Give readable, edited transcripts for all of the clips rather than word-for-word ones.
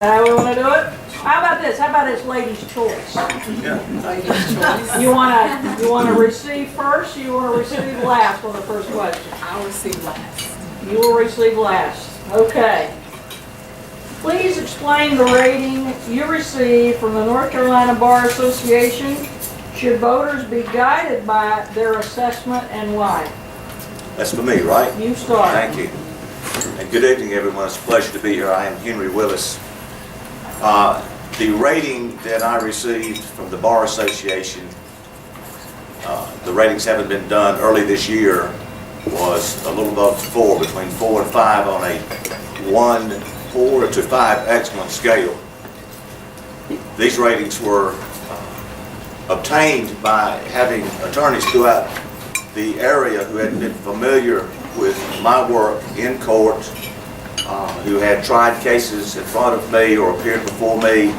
How we want to do it? How about this? How about it's ladies' choice? Yeah. Ladies' choice. You want to receive first? You want to receive last on the first question? I'll receive last. You will receive last. Okay. Please explain the rating you received from the North Carolina Bar Association. Should voters be guided by their assessment and why? That's for me, right? You start. Thank you. And good evening, everyone. It's a pleasure to be here. I am Henry Willis. The rating that I received from the Bar Association, the ratings haven't been done early this year, was a little above 4, between 4 and 5 on a 4 to 5 excellent scale. These ratings were obtained by having attorneys throughout the area who had been familiar with my work in court, who had tried cases in front of me or appeared before me.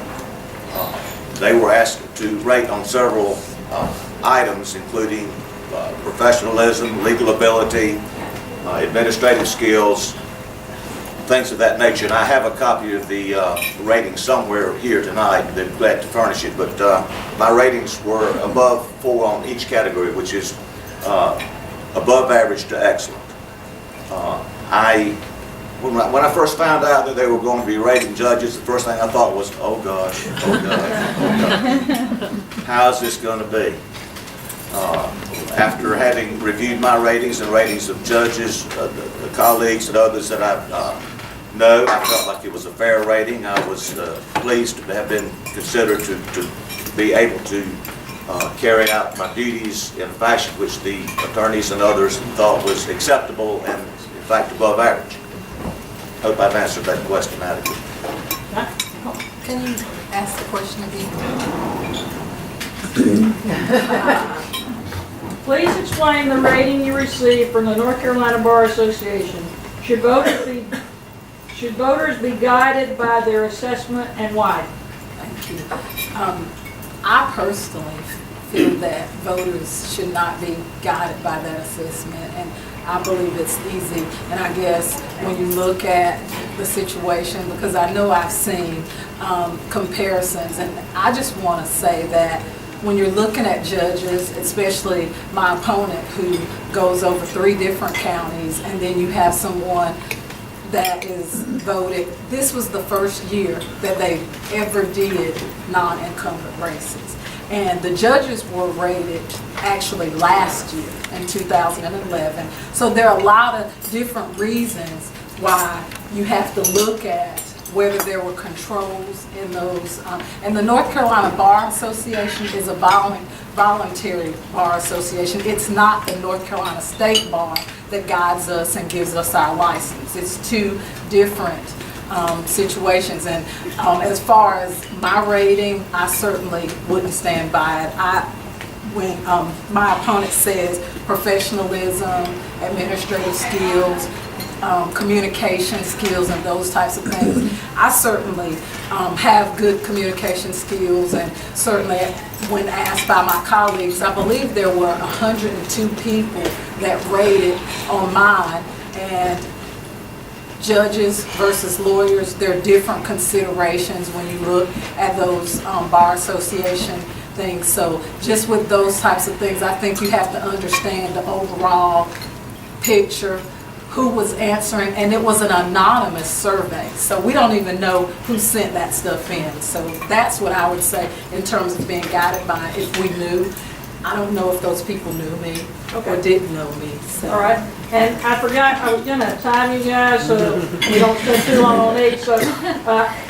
They were asked to rate on several items, including professionalism, legal ability, administrative skills, things of that nature. And I have a copy of the rating somewhere here tonight. I'd be glad to furnish it. But my ratings were above 4 on each category, which is above average to excellent. When I first found out that they were going to be rating judges, the first thing I thought was, oh gosh, oh gosh, oh gosh. How is this going to be? After having reviewed my ratings and ratings of judges, the colleagues and others that I know, I felt like it was a fair rating. I was pleased to have been considered to be able to carry out my duties in a fashion which the attorneys and others thought was acceptable and, in fact, above average. Hope I've answered that question adequately. Can you ask the question again? Please explain the rating you received from the North Carolina Bar Association. Should voters be guided by their assessment and why? Thank you. I personally feel that voters should not be guided by that assessment, and I believe it's easy. And I guess when you look at the situation, because I know I've seen comparisons, and I just want to say that when you're looking at judges, especially my opponent who goes over 3 different counties, and then you have someone that is voted, this was the first year that they ever did non-incumbent races. And the judges were rated actually last year in 2011. So there are a lot of different reasons why you have to look at whether there were controls in those. And the North Carolina Bar Association is a voluntary bar association. It's not the North Carolina State Bar that guides us and gives us our license. It's 2 different situations. And as far as my rating, I certainly wouldn't stand by it. When my opponent says professionalism, administrative skills, communication skills, and those types of things, I certainly have good communication skills, and certainly when asked by my colleagues, I believe there were 102 people that rated on mine, and judges versus lawyers, there are different considerations when you look at those bar association things. So just with those types of things, I think you have to understand the overall picture, who was answering, and it was an anonymous survey. So we don't even know who sent that stuff in. So that's what I would say in terms of being guided by if we knew. I don't know if those people knew me or didn't know me. So. All right. And I forgot, I was going to time you guys so we don't spend too long on each. So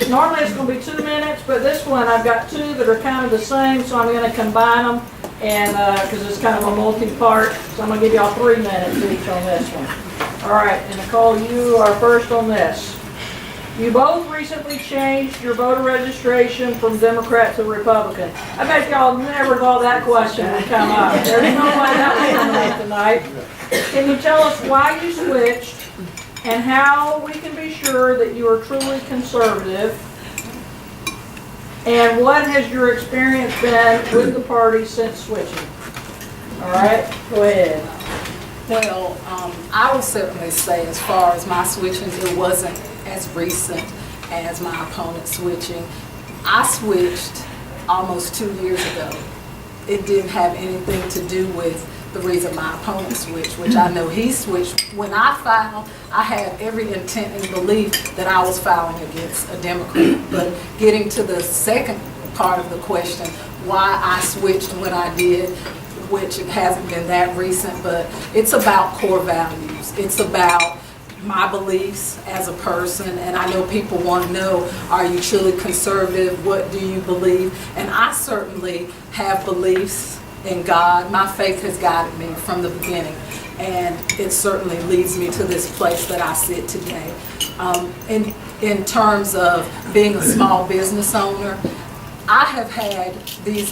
normally it's going to be 2 minutes, but this one I've got 2 that are kind of the same, so I'm going to combine them, and because it's kind of a multi-part. So I'm going to give y'all 3 minutes each on this one. All right, and Nicolle, you are first on this. You both recently changed your voter registration from Democrat to Republican. I bet y'all never thought that question would come up. There's no way that was coming up tonight. Can you tell us why you switched and how we can be sure that you are truly conservative? And what has your experience been with the party since switching? All right, go ahead. Well, I would certainly say as far as my switching, it wasn't as recent as my opponent switching. I switched almost 2 years ago. It didn't have anything to do with the reason my opponent switched, which I know he switched. When I filed, I had every intent and belief that I was filing against a Democrat. But getting to the second part of the question, why I switched when I did, which it hasn't been that recent, but it's about core values. It's about my beliefs as a person, and I know people want to know, are you truly conservative? What do you believe? And I certainly have beliefs in God. My faith has guided me from the beginning, and it certainly leads me to this place that I sit today. In terms of being a small business owner, I have had these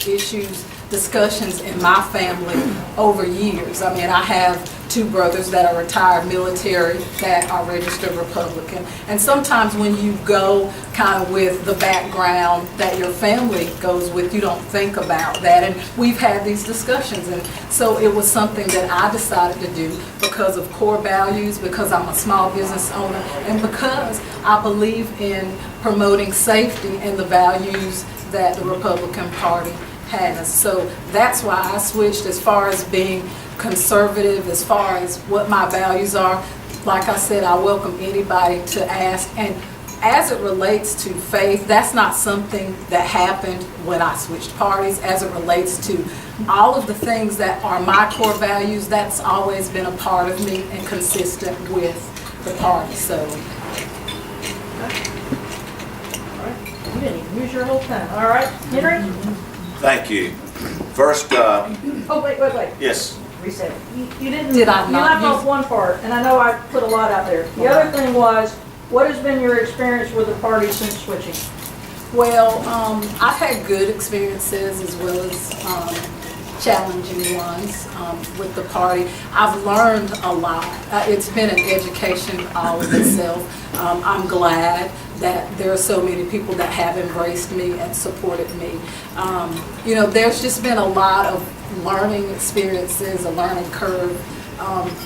discussions in my family over years. I mean, I have 2 brothers that are retired military that are registered Republican. And sometimes when you go kind of with the background that your family goes with, you don't think about that. And we've had these discussions. And so it was something that I decided to do because of core values, because I'm a small business owner, and because I believe in promoting safety and the values that the Republican Party has. So that's why I switched. As far as being conservative, as far as what my values are, like I said, I welcome anybody to ask. And as it relates to faith, that's not something that happened when I switched parties. As it relates to all of the things that are my core values, that's always been a part of me and consistent with the party. So. You didn't even use your whole time. All right, Henry? Thank you. First, Oh, wait. yes, Reset. You didn't, Did I you not left off one part, and I know I put a lot out there. The other thing was, what has been your experience with the party since switching? Well, I've had good experiences as well as challenging ones with the party. I've learned a lot. It's been an education all of itself. I'm glad that there are so many people that have embraced me and supported me. You know, there's just been a lot of learning experiences, a learning curve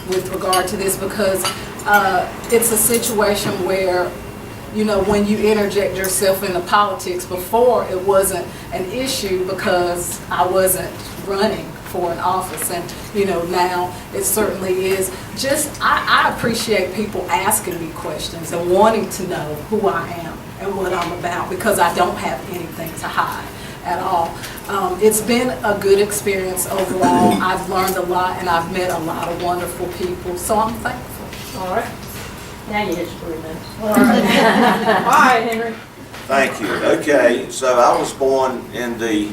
with regard to this, because it's a situation where, you know, when you interject yourself into politics, before it wasn't an issue because I wasn't running for an office, and you know, now it certainly is. Just I appreciate people asking me questions and wanting to know who I am and what I'm about, because I don't have anything to hide at all. It's been a good experience overall. I've learned a lot and I've met a lot of wonderful people, so I'm thankful. All right. Now you hit your 3 minutes. All right. All right, Henry. thank you. Okay, so I was born in the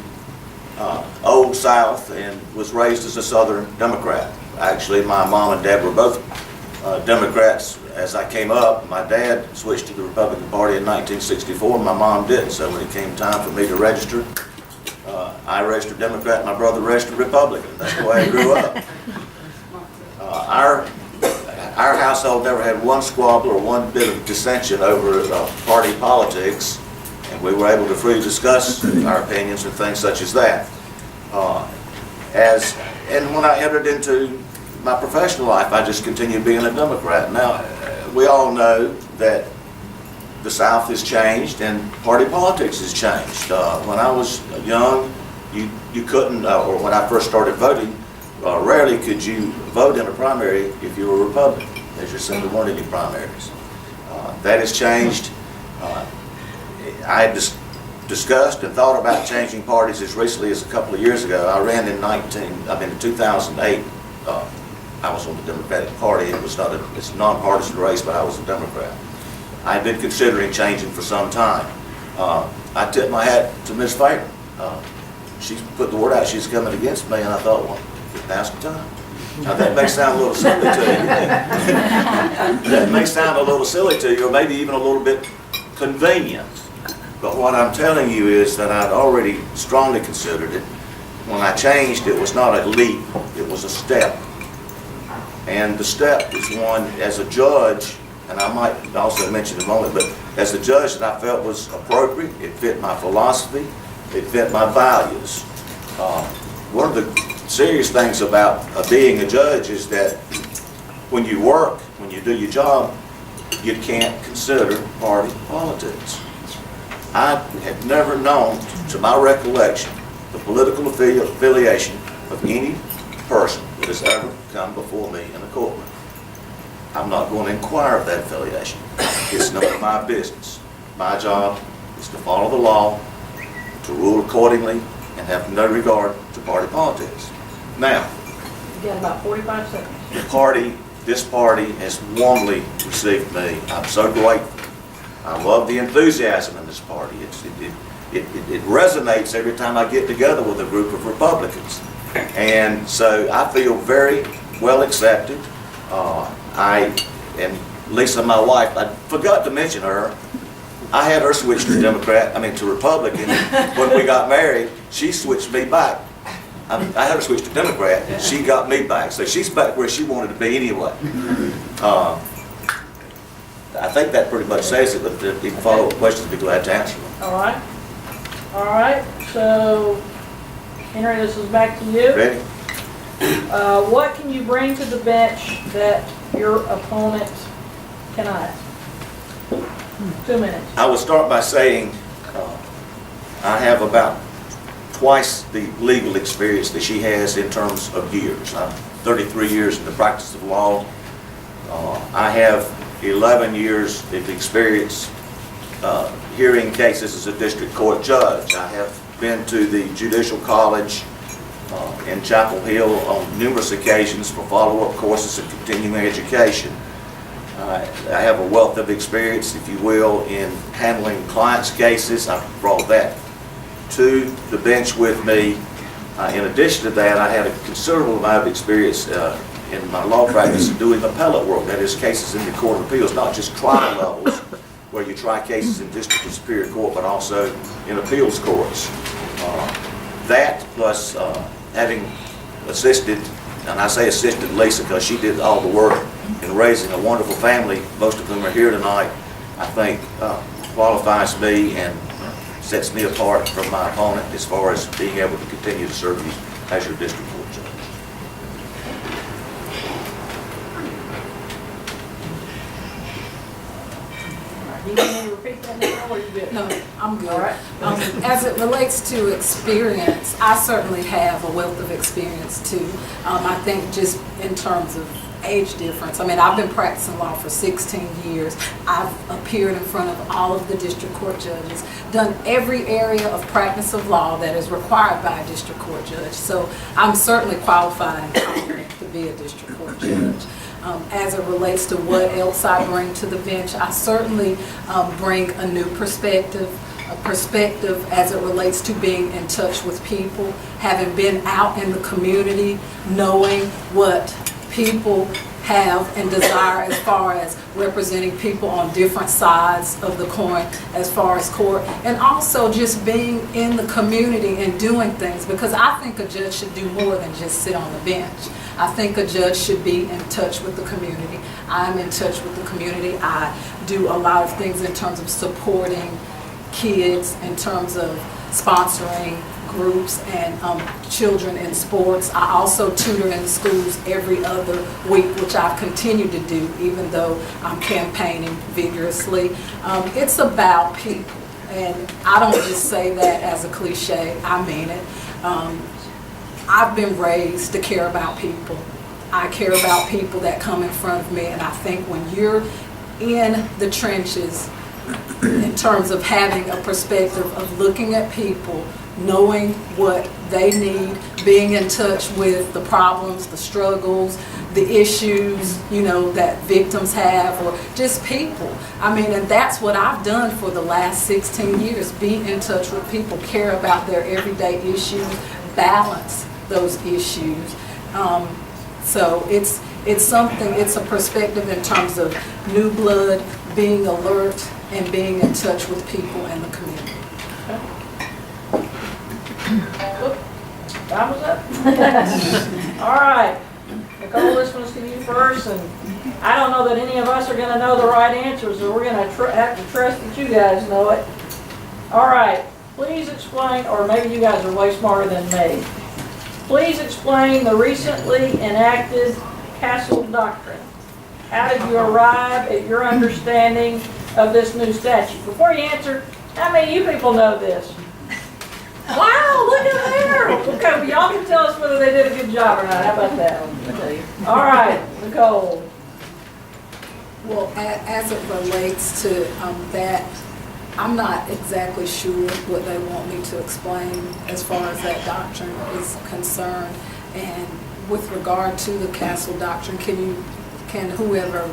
Old South and was raised as a Southern Democrat. Actually, my mom and dad were both Democrats as I came up. My dad switched to the Republican Party in 1964, and my mom didn't. So when it came time for me to register, I registered Democrat, and my brother registered Republican. That's the way I grew up. Our household never had one squabble or one bit of dissension over party politics, and we were able to freely discuss our opinions and things such as that. And when I entered into my professional life, I just continued being a Democrat. Now, we all know that the South has changed and party politics has changed. When I was young, you couldn't, or when I first started voting, rarely could you vote in a primary if you were a Republican. There just simply weren't any primaries. That has changed. I had discussed and thought about changing parties as recently as a couple of years ago. I ran in 2008. I was on the Democratic Party. It's a nonpartisan race, but I was a Democrat. I had been considering changing for some time. I tipped my hat to Ms. Phair. She put the word out she's coming against me, and I thought, well, now's the time. Now that may sound a little silly to you. That may sound a little silly to you, or maybe even a little bit convenient. But what I'm telling you is that I'd already strongly considered it. When I changed, it was not a leap, it was a step. And the step is one, as a judge, and I might also mention in a moment, but as a judge that I felt was appropriate, it fit my philosophy, it fit my values. One of the serious things about being a judge is that when you work, when you do your job, you can't consider party politics. I have never known, to my recollection, the political affiliation of any person that has ever come before me in a courtroom. I'm not going to inquire of that affiliation. It's none of my business. My job is to follow the law, to rule accordingly, and have no regard to party politics. Now, You got about 45 seconds. this party has warmly received me. I'm so grateful. I love the enthusiasm in this party. It resonates every time I get together with a group of Republicans. And so I feel very well accepted. And Lisa, my wife, I forgot to mention her. I had her switch to to Republican when we got married. She switched me back. I had her switch to Democrat, and she got me back. So she's back where she wanted to be anyway. I think that pretty much says it, but if you follow-up questions, I'd be glad to answer them. All right. All right. So, Henry, this is back to you. Ready? What can you bring to the bench that your opponent cannot? 2 minutes. I will start by saying I have about twice the legal experience that she has in terms of years. I'm 33 years in the practice of law. I have 11 years of experience hearing cases as a district court judge. I have been to the Judicial College in Chapel Hill on numerous occasions for follow-up courses of continuing education. I have a wealth of experience, if you will, in handling clients' cases. I've brought that to the bench with me. In addition to that, I had a considerable amount of experience in my law practice doing appellate work, that is cases in the Court of Appeals, not just trial levels, where you try cases in district and superior court, but also in appeals courts. That plus having assisted, and I say assisted Lisa because she did all the work in raising a wonderful family, most of them are here tonight, I think qualifies me and sets me apart from my opponent as far as being able to continue to serve you as your district court judge. Do you need me to repeat that now, or are you good? No, I'm good. All right. As it relates to experience, I certainly have a wealth of experience too. I think just in terms of age difference. I mean, I've been practicing law for 16 years. I've appeared in front of all of the district court judges, done every area of practice of law that is required by a district court judge. So I'm certainly qualified and competent to be a district court judge. As it relates to what else I bring to the bench, I certainly bring a new perspective, a perspective as it relates to being in touch with people, having been out in the community, knowing what people have and desire as far as representing people on different sides of the coin as far as court, and also just being in the community and doing things, because I think a judge should do more than just sit on the bench. I think a judge should be in touch with the community. I'm in touch with the community. I do a lot of things in terms of supporting kids, in terms of sponsoring groups and children in sports. I also tutor in schools every other week, which I've continued to do even though I'm campaigning vigorously. It's about people, and I don't just say that as a cliche, I mean it. I've been raised to care about people. I care about people that come in front of me, and I think when you're in the trenches in terms of having a perspective of looking at people, knowing what they need, being in touch with the problems, the struggles, the issues, that victims have, or just people. I mean, and that's what I've done for the last 16 years, be in touch with people, care about their everyday issues, balance those issues. So it's a perspective in terms of new blood, being alert, and being in touch with people in the community. Time was up. All right. Nicolle, this one's to you first, and I don't know that any of us are going to know the right answers, so we're going to have to trust that you guys know it. All right. Please explain, or maybe you guys are way smarter than me. Please explain the recently enacted Castle Doctrine. how did you arrive at your understanding of this new statute? Before you answer, how many of you people know this? Wow, look at there. Okay, well, y'all can tell us whether they did a good job or not. How about that? All right, Nicolle. Well, as it relates to that, I'm not exactly sure what they want me to explain as far as that doctrine is concerned. And with regard to the castle doctrine, can whoever,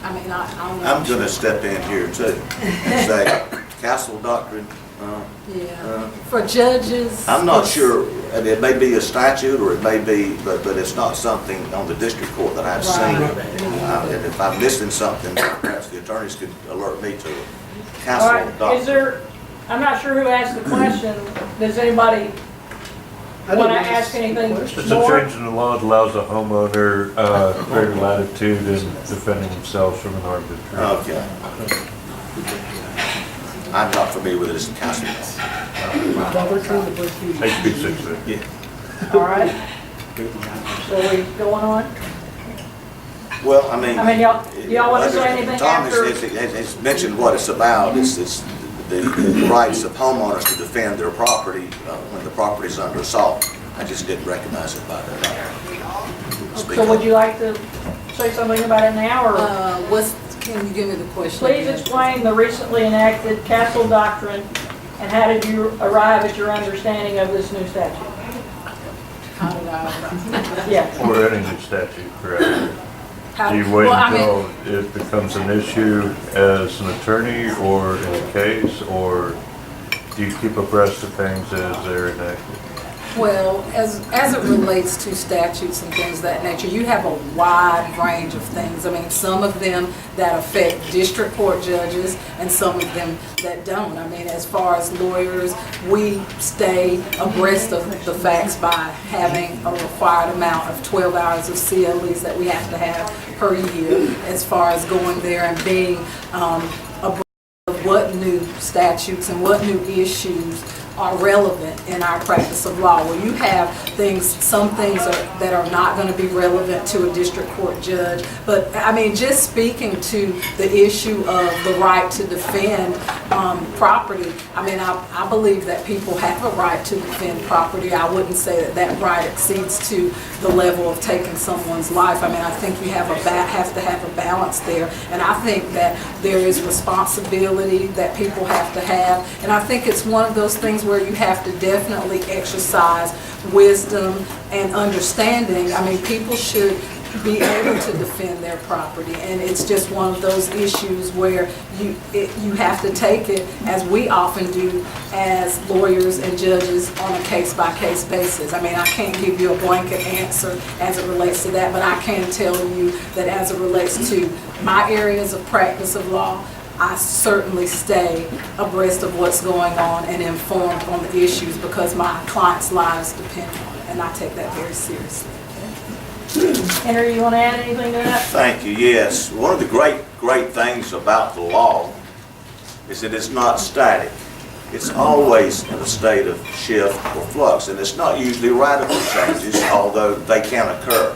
I mean, I'm not I'm going to step in here too and say, castle doctrine. For judges. I'm not sure, and it may be a statute or it may be, but it's not something on the district court that I've seen. And if I'm missing something, perhaps the attorneys could alert me to it. All Castle right, is doctrine. there, I'm not sure who asked the question. Does anybody want to ask anything It's a more? change in the law that allows a homeowner greater latitude in defending themselves from an armed intruder. Okay. I'm not familiar with it as a castle law. HB 6. Yeah. All right. So we going on? Well, y'all want to say anything Tom after? has mentioned what it's about. It's the rights of homeowners to defend their property when the property is under assault. I just didn't recognize it by that. So would you like to say something about it now, or? Can you give me the question? Please again? explain the recently enacted castle doctrine and how did you arrive at your understanding of this new statute? How did I? Yeah. Or any new statute, correct? Do you wait Well, I until mean, it becomes an issue as an attorney or in a case, or do you keep abreast of things as they're enacted? Well, as it relates to statutes and things of that nature, you have a wide range of things. I mean, some of them that affect district court judges and some of them that don't. I mean, as far as lawyers, we stay abreast of the facts by having a required amount of 12 hours of CLEs that we have to have per year, as far as going there and being abreast of what new statutes and what new issues are relevant in our practice of law. Where you have things, some things that are not going to be relevant to a district court judge. But I mean, just speaking to the issue of the right to defend property, I mean, I believe that people have a right to defend property. I wouldn't say that that right exceeds to the level of taking someone's life. I mean, I think you have to have a balance there. And I think that there is responsibility that people have to have. And I think it's one of those things where you have to definitely exercise wisdom and understanding. I mean, people should be able to defend their property, and it's just one of those issues where you have to take it, as we often do as lawyers and judges, on a case-by-case basis. I mean, I can't give you a blanket answer as it relates to that, but I can tell you that as it relates to my areas of practice of law, I certainly stay abreast of what's going on and informed on the issues because my clients' lives depend on it, and I take that very seriously. Henry, you want to add anything to that? Thank you. Yes. One of the great things about the law is that it's not static. It's always in a state of shift or flux, and it's not usually radical changes, although they can occur.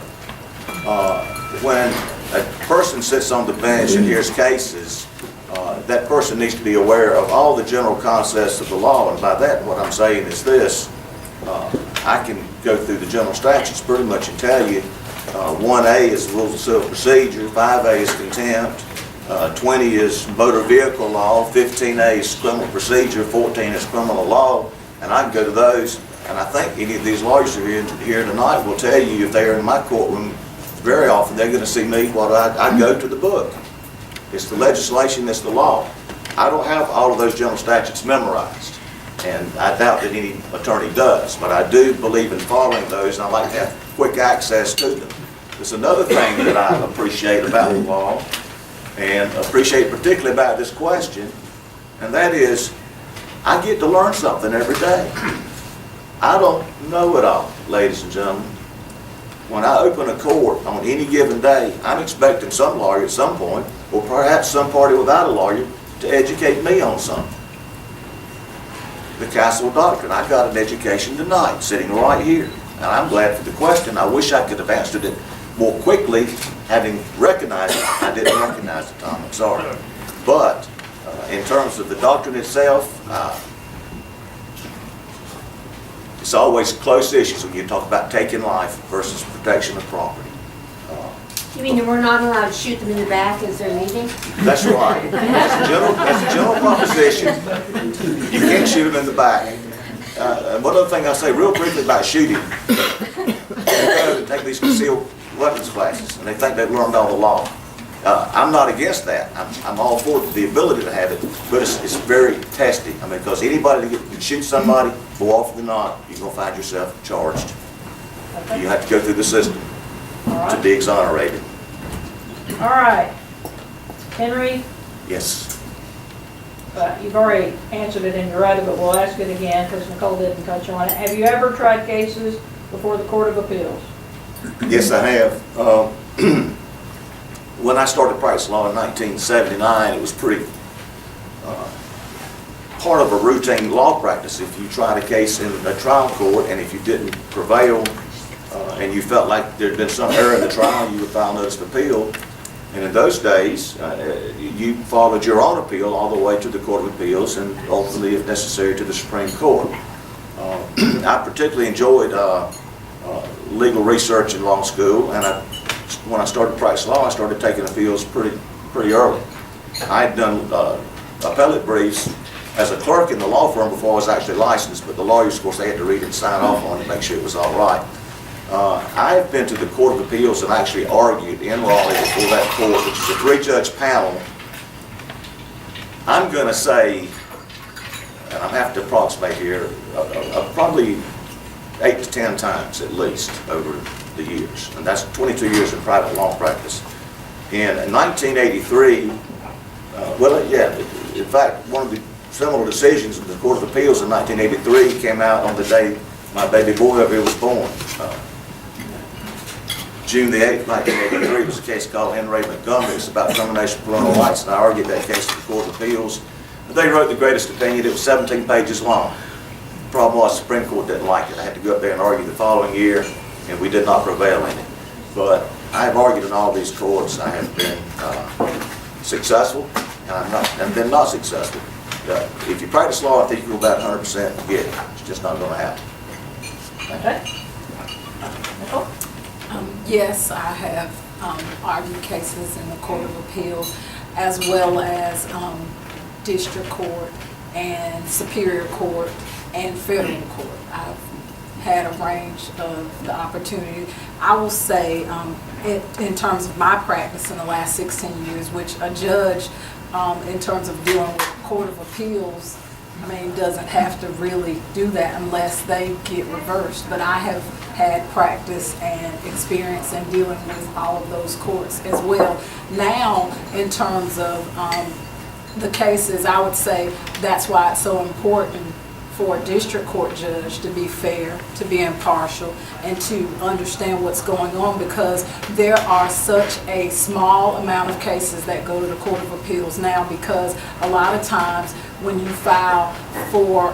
When a person sits on the bench and hears cases, that person needs to be aware of all the general concepts of the law, and by that what I'm saying is this. I can go through the general statutes pretty much and tell you 1A is rules of civil procedure, 5A is contempt, 20 is motor vehicle law, 15A is criminal procedure, 14 is criminal law, and I can go to those, and I think any of these lawyers who are here tonight will tell you if they're in my courtroom, very often they're going to see me what I go to the book. It's the legislation, it's the law. I don't have all of those general statutes memorized, and I doubt that any attorney does, but I do believe in following those, and I like to have quick access to them. There's another thing that I appreciate about the law, and appreciate particularly about this question, and that is, I get to learn something every day. I don't know it all, ladies and gentlemen. When I open a court on any given day, I'm expecting some lawyer at some point, or perhaps some party without a lawyer, to educate me on something. The Castle Doctrine, I got an education tonight, sitting right here. And I'm glad for the question. I wish I could have answered it more quickly, having recognized it. I didn't recognize the time, I'm sorry. But in terms of the doctrine itself, it's always close issues when you talk about taking life versus protection of property. You mean we're not allowed to shoot them in the back as they're leaving? That's right. As a general proposition, you can't shoot them in the back. And one other thing I'll say real briefly about shooting, they go to take these concealed weapons classes, and they think they've learned all the law. I'm not against that. I'm all for the ability to have it, but it's very testy. I mean, because anybody that can shoot somebody, more often than not, you're going to find yourself charged. You have to go through the system to be exonerated. All right. Henry, Yes. you've already answered it in your writing, but we'll ask it again because Nicolle didn't touch on it. Have you ever tried cases before the Court of Appeals? Yes, I have. When I started practicing law in 1979, it was pretty part of a routine law practice. If you tried a case in a trial court and if you didn't prevail and you felt like there had been some error in the trial, you would file notice of appeal. And in those days, you followed your own appeal all the way to the Court of Appeals and ultimately, if necessary, to the Supreme Court. I particularly enjoyed legal research in law school, and when I started practicing law, I started taking appeals pretty early. I had done appellate briefs as a clerk in the law firm before I was actually licensed, but the lawyers, of course, they had to read it and sign off on it to make sure it was all right. I have been to the Court of Appeals and actually argued in Raleigh before that court, which is a three-judge panel. I'm going to say, and I have to approximate here, probably 8 to 10 times at least over the years, and that's 22 years in private law practice. In 1983, in fact, one of the seminal decisions of the Court of Appeals in 1983 came out on the day my baby boy up here was born. June the 8th, 1983 was a case called Henry Montgomery. It's about termination of parental rights, and I argued that case at the Court of Appeals. They wrote the greatest opinion. It was 17 pages long. The problem was the Supreme Court didn't like it. I had to go up there and argue the following year, and we did not prevail in it. But I have argued in all these courts. I have been successful, and been not successful. If you practice law, I think you go about 100% to get it. It's just not going to happen. Okay. Nicolle? Yes, I have argued cases in the Court of Appeals as well as district court and superior court and federal court. I've had a range of the opportunity. I will say in terms of my practice in the last 16 years, which a judge in terms of dealing with Court of Appeals, doesn't have to really do that unless they get reversed. But I have had practice and experience in dealing with all of those courts as well. Now, in terms of the cases, I would say that's why it's so important for a district court judge to be fair, to be impartial, and to understand what's going on, because there are such a small amount of cases that go to the Court of Appeals now, because a lot of times when you file for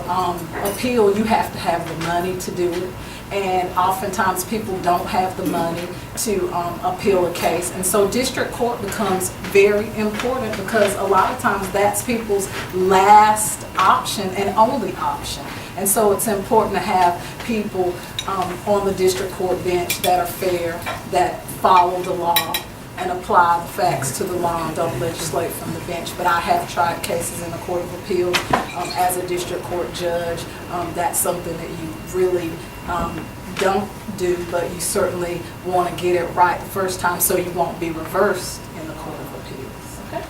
appeal, you have to have the money to do it. And oftentimes people don't have the money to appeal a case. And so district court becomes very important, because a lot of times that's people's last option and only option. And so it's important to have people on the district court bench that are fair, that follow the law and apply the facts to the law and don't legislate from the bench. But I have tried cases in the Court of Appeals as a district court judge. That's something that you really don't do, but you certainly want to get it right the first time so you won't be reversed in the Court of Appeals. Okay.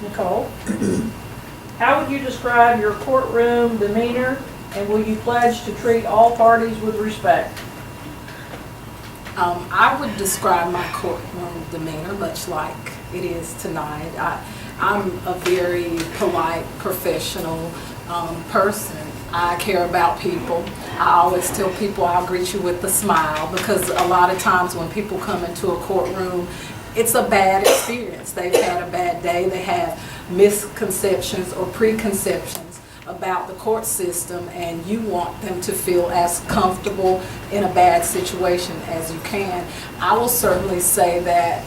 Nicolle, how would you describe your courtroom demeanor, and will you pledge to treat all parties with respect? I would describe my courtroom demeanor much like it is tonight. I'm a very polite, professional person. I care about people. I always tell people I'll greet you with a smile, because a lot of times when people come into a courtroom, it's a bad experience. They've had a bad day. They have misconceptions or preconceptions about the court system, and you want them to feel as comfortable in a bad situation as you can. I will certainly say that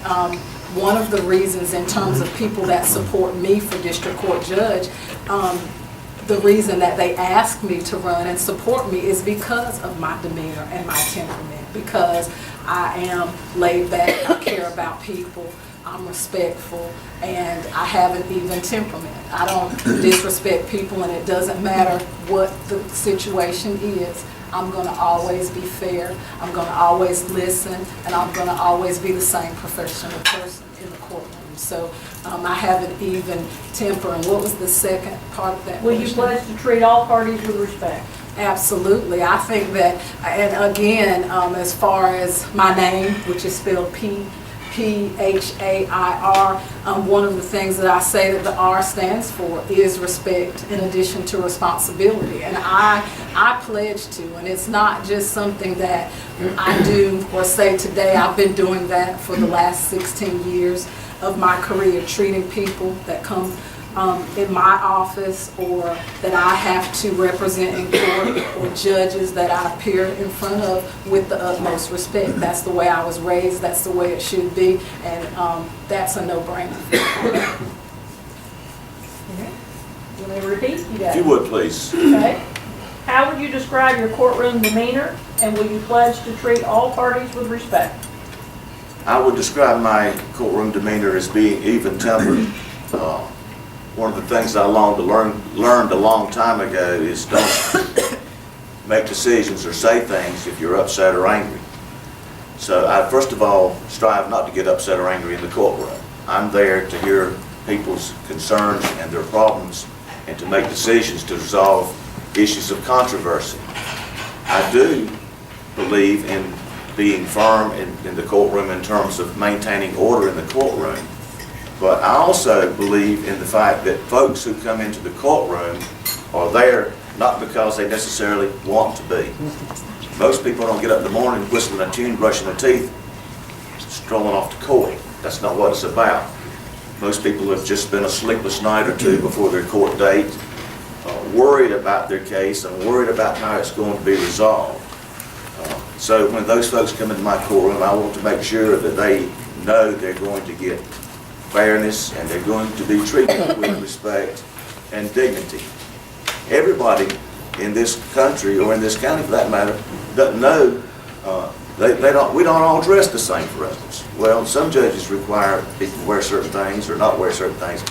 one of the reasons in terms of people that support me for district court judge, the reason that they ask me to run and support me is because of my demeanor and my temperament, because I am laid back, I care about people, I'm respectful, and I have an even temperament. I don't disrespect people, and it doesn't matter what the situation is. I'm going to always be fair, I'm going to always listen, and I'm going to always be the same professional person in the courtroom. So I have an even temper. And what was the second part of that Will you question? pledge to treat all parties with respect? Absolutely. I think that, and again, as far as my name, which is spelled P-H-A-I-R, one of the things that I say that the R stands for is respect in addition to responsibility. And I pledge to, and it's not just something that I do or say today. I've been doing that for the last 16 years of my career, treating people that come in my office or that I have to represent in court, or judges that I appear in front of, with the utmost respect. That's the way I was raised, that's the way it should be, and that's a no-brainer. You may repeat. You got If you it. would, please. Okay. How would you describe your courtroom demeanor, and will you pledge to treat all parties with respect? I would describe my courtroom demeanor as being even-tempered. One of the things I learned a long time ago is don't make decisions or say things if you're upset or angry. So I first of all strive not to get upset or angry in the courtroom. I'm there to hear people's concerns and their problems and to make decisions to resolve issues of controversy. I do believe in being firm in the courtroom in terms of maintaining order in the courtroom. But I also believe in the fact that folks who come into the courtroom are there not because they necessarily want to be. Most people don't get up in the morning whistling a tune, brushing their teeth, strolling off to court. That's not what it's about. Most people have just spent a sleepless night or two before their court date, worried about their case and worried about how it's going to be resolved. So when those folks come into my courtroom, I want to make sure that they know they're going to get fairness and they're going to be treated with respect and dignity. Everybody in this country, or in this county for that matter, doesn't know, we don't all dress the same, for instance. Well, some judges require people to wear certain things or not wear certain things.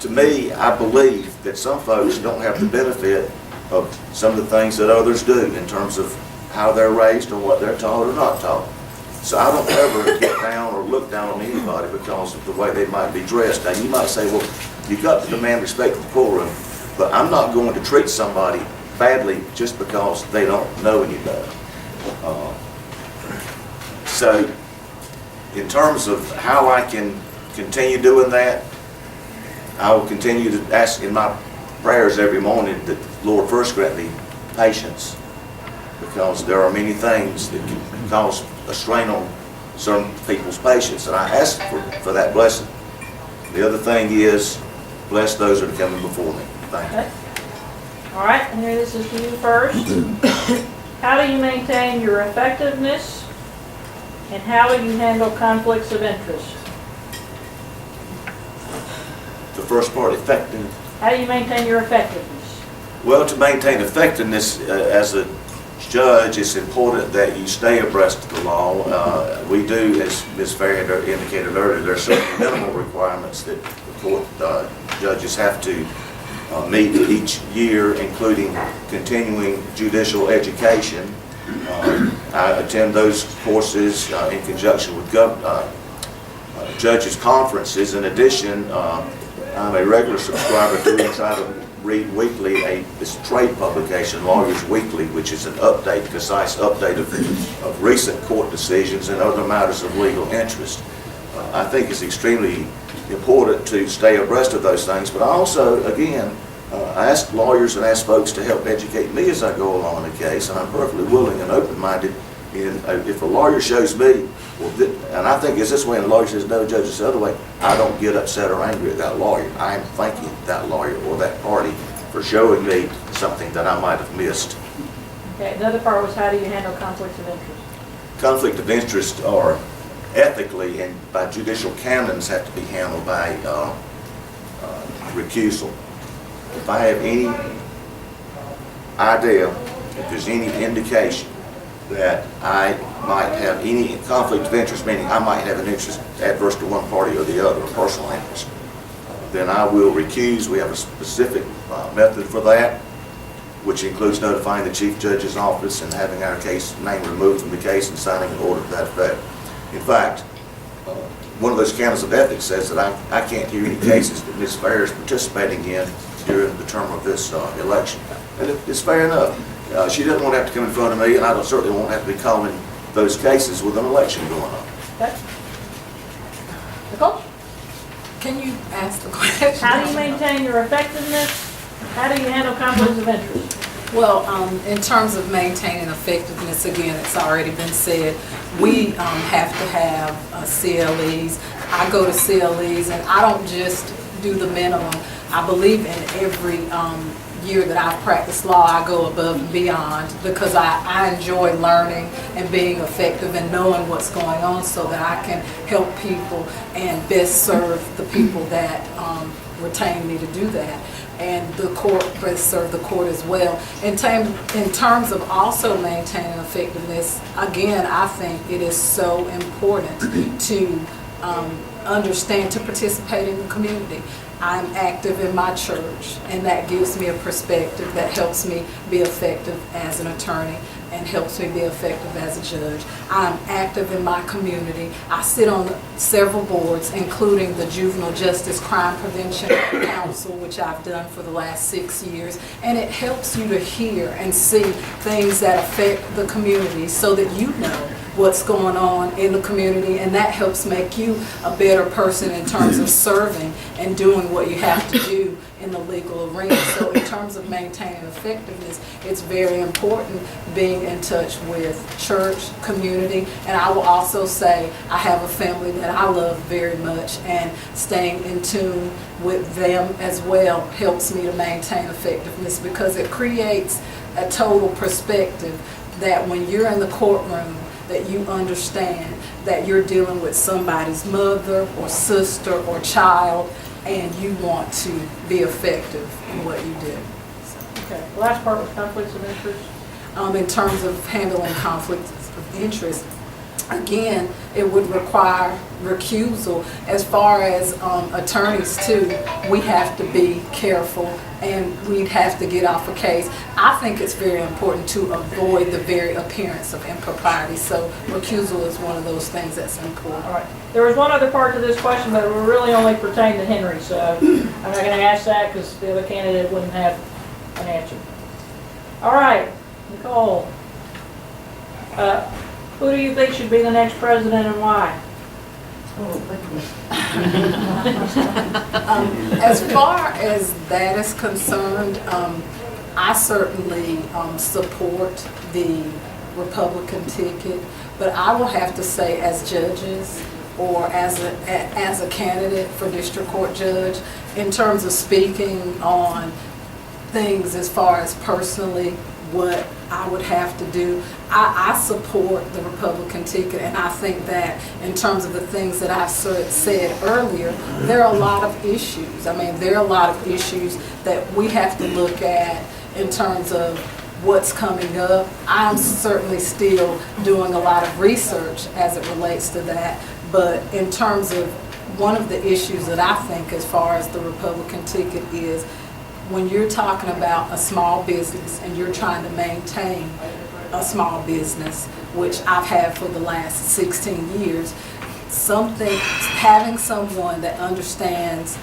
To me, I believe that some folks don't have the benefit of some of the things that others do in terms of how they're raised or what they're taught or not taught. So I don't ever get down or look down on anybody because of the way they might be dressed. Now you might say, well, you've got to demand respect in the courtroom, but I'm not going to treat somebody badly just because they don't know any better. So in terms of how I can continue doing that, I will continue to ask in my prayers every morning that the Lord first grant me patience, because there are many things that can cause a strain on some people's patience, and I ask for that blessing. The other thing is, bless those that are coming before me. Thank you. Okay. All right, Henry, this is to you first. How do you maintain your effectiveness, and how do you handle conflicts of interest? The first part, effective. How do you maintain your effectiveness? Well, to maintain effectiveness as a judge, it's important that you stay abreast of the law. We do, as Ms. Phair had indicated earlier, there are certain minimal requirements that the court judges have to meet each year, including continuing judicial education. I attend those courses in conjunction with judges' conferences. In addition, I'm a regular subscriber to and try to read weekly this trade publication, Lawyers Weekly, which is an update, concise update of recent court decisions and other matters of legal interest. I think it's extremely important to stay abreast of those things, but I also, again, I ask lawyers and ask folks to help educate me as I go along in a case, and I'm perfectly willing and open-minded. If a lawyer shows me, well, and I think it's this way, and the lawyer says, no, judge, it's the other way, I don't get upset or angry at that lawyer. I am thanking that lawyer or that party for for showing me something that I might have missed. Okay, another part was how do you handle conflicts of interest? Conflict of interest are ethically and by judicial canons have to be handled by recusal. If I have any idea, if there's any indication that I might have any conflict of interest, meaning I might have an interest adverse to one party or the other, a personal interest, then I will recuse. We have a specific method for that, which includes notifying the Chief Judge's office and having our case name removed from the case and signing an order to that effect. In fact, one of those canons of ethics says that I can't hear any cases that Ms. Phair is participating in during the term of this election. And it's fair enough. She doesn't want to have to come in front of me, and I certainly won't have to be calling those cases with an election going on. Okay. Nicole? Can you ask the question? How do you maintain your effectiveness? How do you handle conflicts of interest? Well, in terms of maintaining effectiveness, again, it's already been said, we have to have CLEs. I go to CLEs, and I don't just do the minimum. I believe in every year that I've practiced law, I go above and beyond because I enjoy learning and being effective and knowing what's going on so that I can help people and best serve the people that retain me to do that. And the court best serve the court as well. In terms of also maintaining effectiveness, again, I think it is so important to understand, to participate in the community. I'm active in my church, and that gives me a perspective that helps me be effective as an attorney and helps me be effective as a judge. I'm active in my community. I sit on several boards, including the Juvenile Justice Crime Prevention Council, which I've done for the last 6 years, and it helps you to hear and see things that affect the community so that you know what's going on in the community, and that helps make you a better person in terms of serving and doing what you have to do in the legal arena. So in terms of maintaining effectiveness, it's very important being in touch with church, community, and I will also say I have a family that I love very much, and staying in tune with them as well helps me to maintain effectiveness because it creates a total perspective that when you're in the courtroom, that you understand that you're dealing with somebody's mother or sister or child, and you want to be effective in what you do. Okay. The last part was conflicts of interest. In terms of handling conflicts of interest, again, it would require recusal. As far as attorneys too, we have to be careful and we'd have to get off a case. I think it's very important to avoid the very appearance of impropriety. So recusal is one of those things that's important. All right. There was one other part to this question, but it will really only pertain to Henry, so I'm not going to ask that because the other candidate wouldn't have an answer. All right, Nicolle. Who do you think should be the next president and why? As far as that is concerned, I certainly support the Republican ticket, but I will have to say as judges or as a candidate for district court judge, in terms of speaking on things as far as personally what I would have to do, I support the Republican ticket, and I think that in terms of the things that I've said earlier, there are a lot of issues. I mean, there are a lot of issues that we have to look at in terms of what's coming up. I'm certainly still doing a lot of research as it relates to that, but in terms of one of the issues that I think as far as the Republican ticket is, when you're talking about a small business and you're trying to maintain a small business, which I've had for the last 16 years, having someone that understands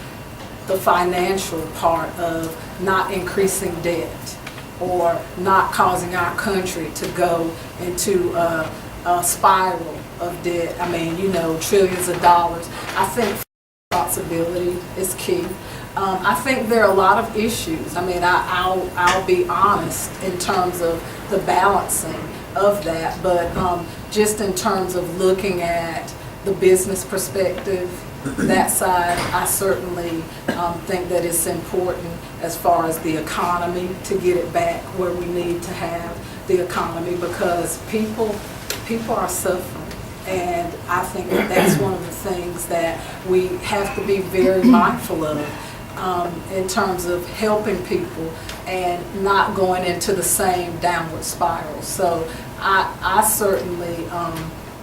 the financial part of not increasing debt or not causing our country to go into a spiral of debt. I mean, you know, trillions of dollars. I think responsibility is key. I think there are a lot of issues. I mean, I'll be honest in terms of the balancing of that, but just in terms of looking at the business perspective that side, I certainly think that it's important as far as the economy to get it back where we need to have the economy, because people are suffering. And I think that that's one of the things that we have to be very mindful of in terms of helping people and not going into the same downward spiral. So I certainly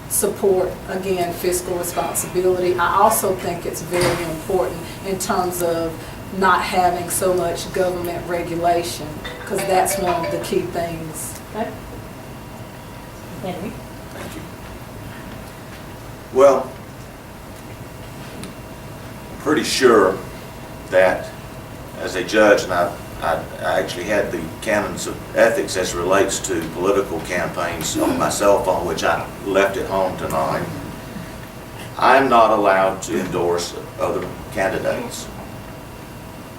support, again, fiscal responsibility. I also think it's very important in terms of not having so much government regulation, because that's one of the key things. Okay. Henry? Thank you. Well, I'm pretty sure that as a judge, and I actually had the canons of ethics as relates to political campaigns on my cell phone, which I left at home tonight. I'm not allowed to endorse other candidates.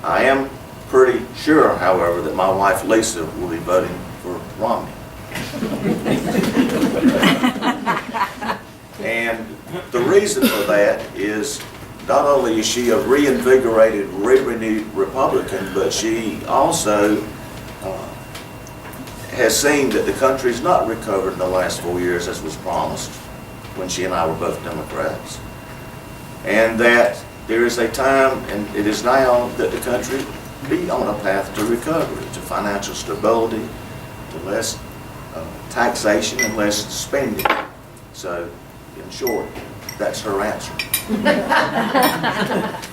I am pretty sure, however, that my wife Lisa will be voting for Romney. And the reason for that is not only is she a reinvigorated, renewed Republican, but she also has seen that the country's not recovered in the last 4 years as was promised when she and I were both Democrats. And that there is a time, and it is now, that the country be on a path to recovery, to financial stability, to less taxation and less spending. So, in short, that's her answer.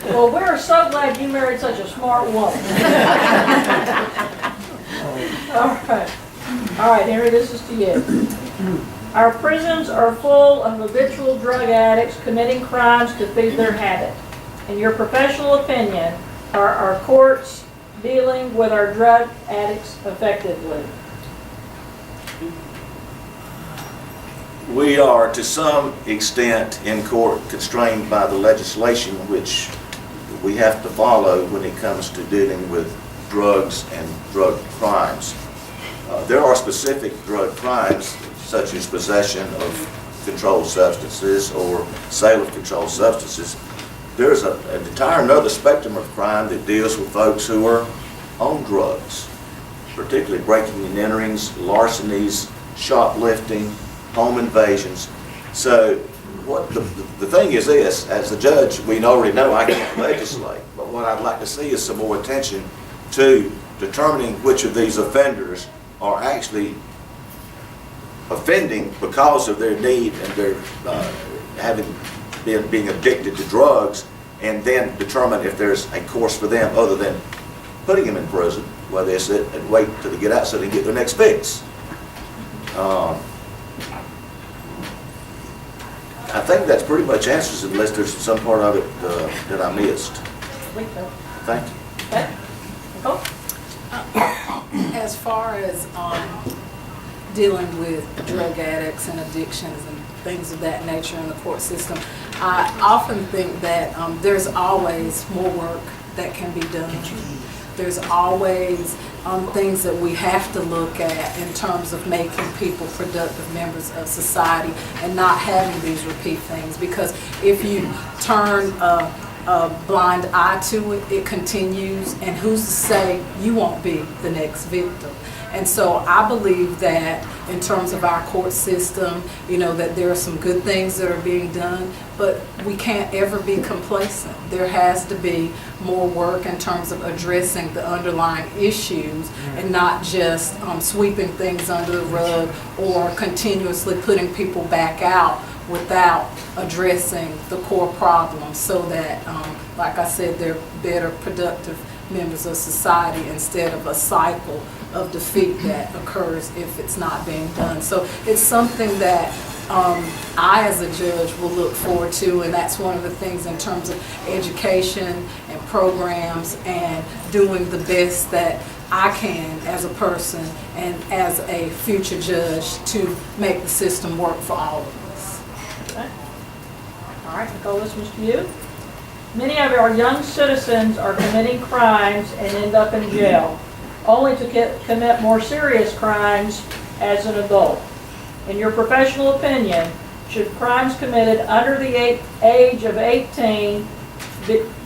Well, we're so glad you married such a smart woman. All right, Henry, this is to you. Our prisons are full of habitual drug addicts committing crimes to feed their habit. In your professional opinion, are our courts dealing with our drug addicts effectively? We are, to some extent, in court constrained by the legislation which we have to follow when it comes to dealing with drugs and drug crimes. There are specific drug crimes, such as possession of controlled substances or sale of controlled substances. There's an entire another spectrum of crime that deals with folks who are on drugs, particularly breaking and enterings, larcenies, shoplifting, home invasions. So what the thing is this, as a judge, we already know I can't legislate, but what I'd like to see is some more attention to determining which of these offenders are actually offending because of their need and their being addicted to drugs, and then determine if there's a course for them other than putting them in prison where they sit and wait till they get out so they can get their next fix. I think that's pretty much answers, unless there's some part of it that I missed. Thank you. Okay. Nicole? As far as dealing with drug addicts and addictions and things of that nature in the court system, I often think that there's always more work that can be done. There's always things that we have to look at in terms of making people productive members of society and not having these repeat things. Because if you turn a blind eye to it, it continues, and who's to say you won't be the next victim? And so I believe that in terms of our court system, you know, that there are some good things that are being done, but we can't ever be complacent. There has to be more work in terms of addressing the underlying issues and not just sweeping things under the rug or continuously putting people back out without addressing the core problems, so that, like I said, they're better, productive members of society instead of a cycle of defeat that occurs if it's not being done. So it's something that I, as a judge, will look forward to, and that's one of the things in terms of education and programs and doing the best that I can as a person and as a future judge to make the system work for all of us. Okay. All right, Nicolle, this one's to you. Many of our young citizens are committing crimes and end up in jail, only to commit more serious crimes as an adult. In your professional opinion, should crimes committed under the age of 18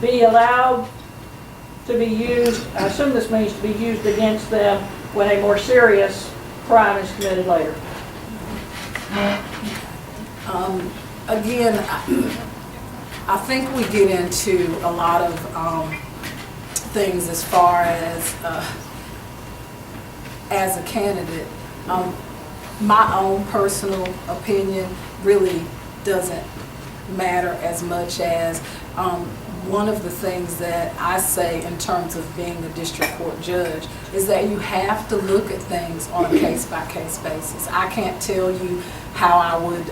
be allowed to be used, I assume this means to be used against them when a more serious crime is committed later. Again, I think we get into a lot of things as far as a candidate. My own personal opinion really doesn't matter as much as one of the things that I say in terms of being a district court judge is that you have to look at things on a case-by-case basis. I can't tell you how I would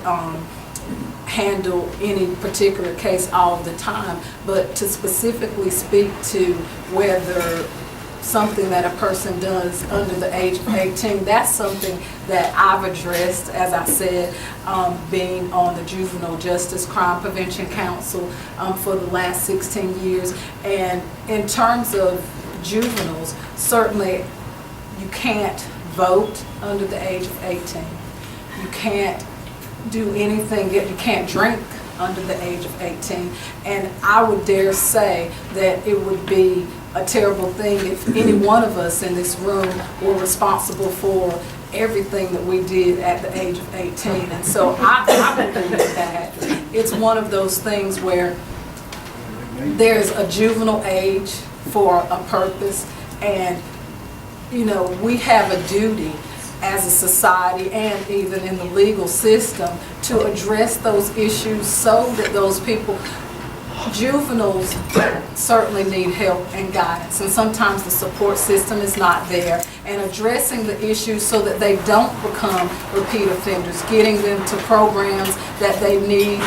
handle any particular case all the time, but to specifically speak to whether something that a person does under the age of 18, that's something that I've addressed, as I said, being on the Juvenile Justice Crime Prevention Council for the last 16 years. And in terms of juveniles, certainly you can't vote under the age of 18. You can't do anything, you can't drink under the age of 18. And I would dare say that it would be a terrible thing if any one of us in this room were responsible for everything that we did at the age of 18. And so I believe that it's one of those things where there's a juvenile age for a purpose, and you know, we have a duty as a society and even in the legal system to address those issues so that those people, juveniles certainly need help and guidance, and sometimes the support system is not there, and addressing the issues so that they don't become repeat offenders, getting them to programs that they need.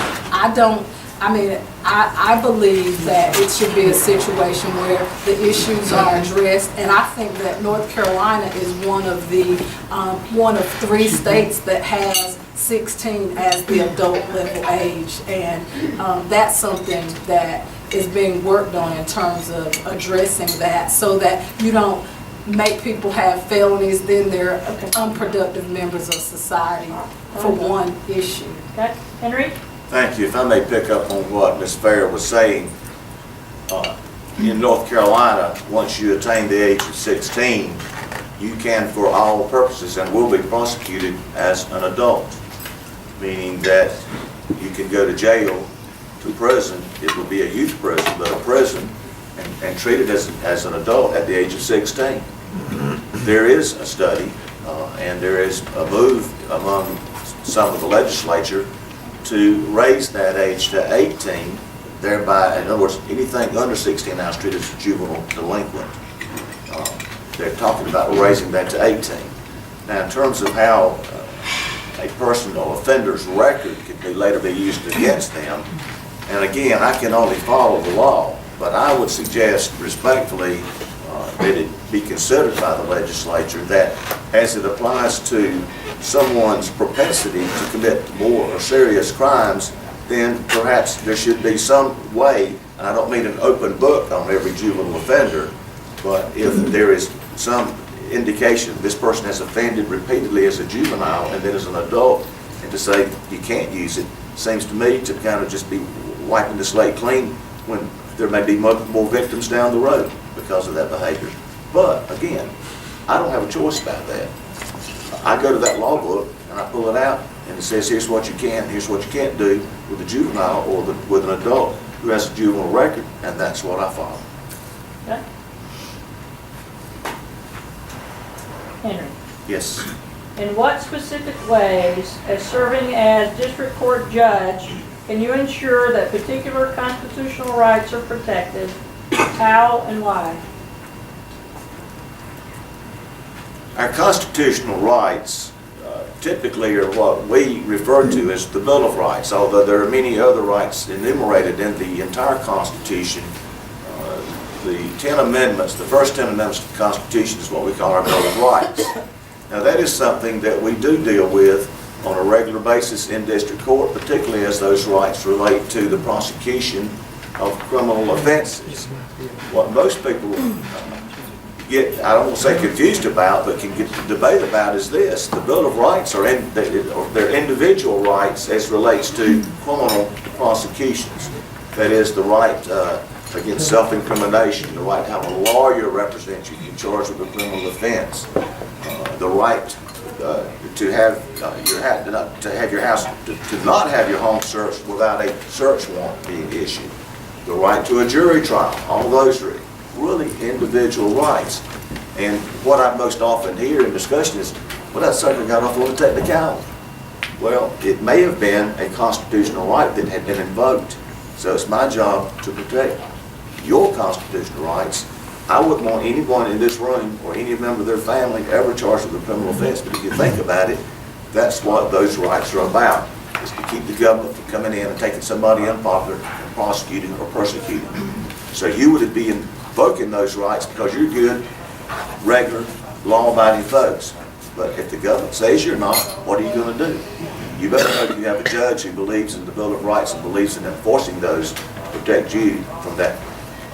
I believe that it should be a situation where the issues are addressed, and I think that North Carolina is one of 3 states that has 16 as the adult level age, and that's something that is being worked on in terms of addressing that, so that you don't make people have felonies, then they're unproductive members of society for one issue. Okay, Henry? Thank you. If I may pick up on what Ms. Phair was saying, in North Carolina, once you attain the age of 16, you can, for all purposes, and will be prosecuted as an adult, meaning that you can go to jail, to prison. It will be a youth prison, but a prison, and treated as an adult at the age of 16. There is a study, and there is a move among some of the legislature to raise that age to 18, thereby, in other words, anything under 16 now is treated as a juvenile delinquent. They're talking about raising that to 18. Now, in terms of how a personal offender's record could later be used against them, and again, I can only follow the law, but I would suggest respectfully that it be considered by the legislature that as it applies to someone's propensity to commit more or serious crimes, then perhaps there should be some way, and I don't mean an open book on every juvenile offender, but if there is some indication this person has offended repeatedly as a juvenile and then as an adult, and to say you can't use it, seems to me to kind of just be wiping the slate clean when there may be multiple victims down the road because of that behavior. But again, I don't have a choice about that. I go to that law book and I pull it out and it says here's what you can, here's what you can't do with a juvenile or with an adult who has a juvenile record, and that's what I follow. Okay. Henry? Yes. In what specific ways, as serving as district court judge, can you ensure that particular constitutional rights are protected? How and why? Our constitutional rights typically are what we refer to as the Bill of Rights, although there are many other rights enumerated in the entire Constitution. The 10 amendments, the first 10 amendments to the Constitution is what we call our Bill of Rights. Now that is something that we do deal with on a regular basis in district court, particularly as those rights relate to the prosecution of criminal offenses. What most people get, I don't want to say confused about, but can get to debate about is this. The Bill of Rights are they're individual rights as relates to criminal prosecutions. That is the right against self-incrimination, the right to have a lawyer represent you in charge with a criminal offense, the right to have your house, to not have your home searched without a search warrant being issued, the right to a jury trial. All those are really individual rights. And what I most often hear in discussion is, well, that sucker got off on a technicality. Well, it may have been a constitutional right that had been invoked. So it's my job to protect your constitutional rights. I wouldn't want anyone in this room or any member of their family ever charged with a criminal offense, but if you think about it, that's what those rights are about, is to keep the government from coming in and taking somebody unpopular and prosecuting or persecuting. So you would be invoking those rights because you're good, regular, law-abiding folks. But if the government says you're not, what are you going to do? You better hope you have a judge who believes in the Bill of Rights and believes in enforcing those to protect you from that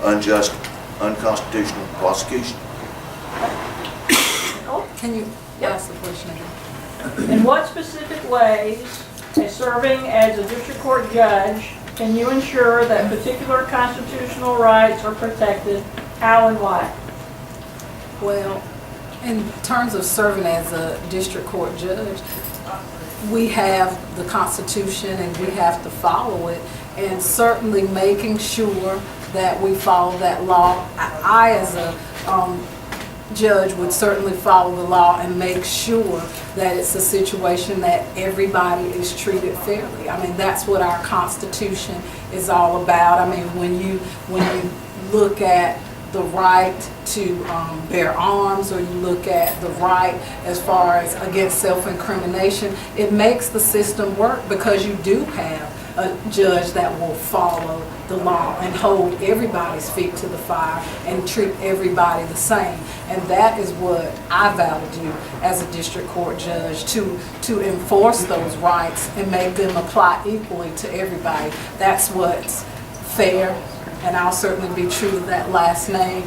unjust, unconstitutional prosecution. Can you ask the question again? In what specific ways, as serving as a district court judge, can you ensure that particular constitutional rights are protected? How and why? Well, in terms of serving as a district court judge, we have the Constitution and we have to follow it, and certainly making sure that we follow that law. I as a judge would certainly follow the law and make sure that it's a situation that everybody is treated fairly. I mean, that's what our Constitution is all about. I mean, when you look at the right to bear arms, or you look at the right as far as against self-incrimination, it makes the system work because you do have a judge that will follow the law and hold everybody's feet to the fire and treat everybody the same. And that is what I vow to do as a district court judge, to enforce those rights and make them apply equally to everybody. That's what's fair. And I'll certainly be true to that last name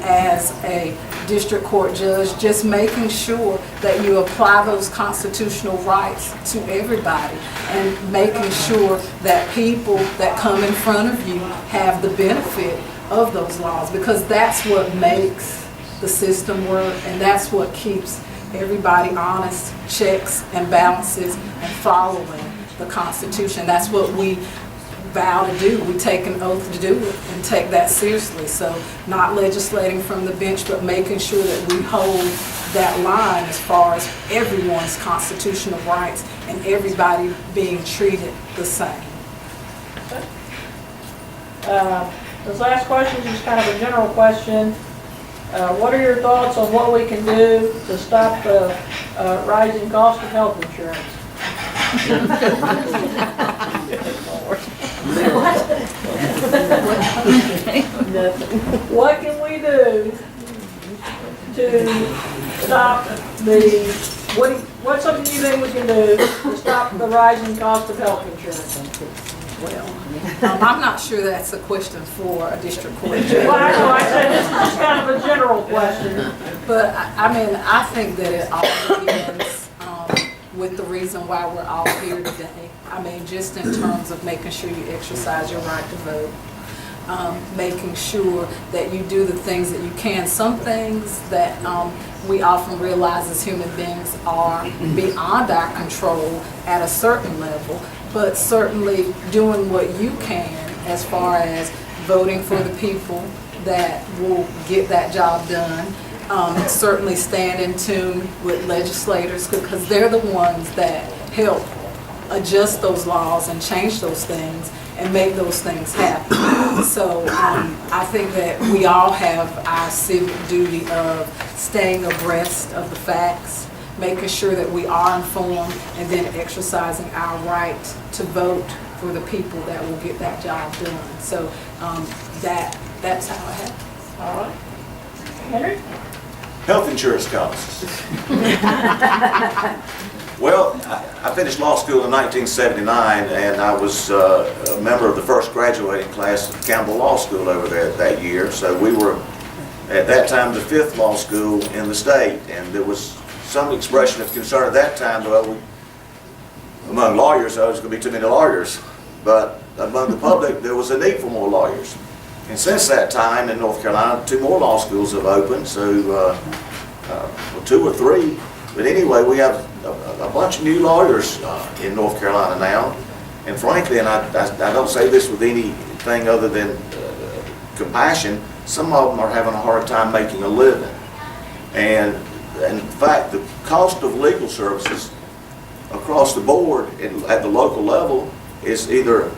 as a district court judge, just making sure that you apply those constitutional rights to everybody and making sure that people that come in front of you have the benefit of those laws, because that's what makes the system work and that's what keeps everybody honest, checks and balances, and following the Constitution. That's what we vow to do. We take an oath to do it and take that seriously. So not legislating from the bench, but making sure that we hold that line as far as everyone's constitutional rights and everybody being treated the same. This last question is just kind of a general question. What are your thoughts on what we can do to stop the rising cost of health insurance? What can we do to stop what's something you think we can do to stop the rising cost of health insurance? Well, I'm not sure that's a question for a district court judge. Well, I know, I said this is just kind of a general question. But I mean, I think that it all begins with the reason why we're all here today. I mean, just in terms of making sure you exercise your right to vote, making sure that you do the things that you can. Some things that we often realize as human beings are beyond our control at a certain level, but certainly doing what you can as far as voting for the people that will get that job done. Certainly stand in tune with legislators, because they're the ones that help adjust those laws and change those things and make those things happen. So I think that we all have our civic duty of staying abreast of the facts, making sure that we are informed, and then exercising our right to vote for the people that will get that job done. So that's how it happens. All right. Henry? Health insurance costs. Well, I finished law school in 1979, and I was a member of the first graduating class of Campbell Law School over there that year. So we were at that time, the 5th law school in the state, and there was some expression of concern at that time, well, among lawyers, there was going to be too many lawyers, but among the public, there was a need for more lawyers. And since that time in North Carolina, 2 more law schools have opened, so well, 2 or 3. But anyway, we have a bunch of new lawyers in North Carolina now. And frankly, and I don't say this with anything other than compassion, some of them are having a hard time making a living. And in fact, the cost of legal services across the board at the local level is either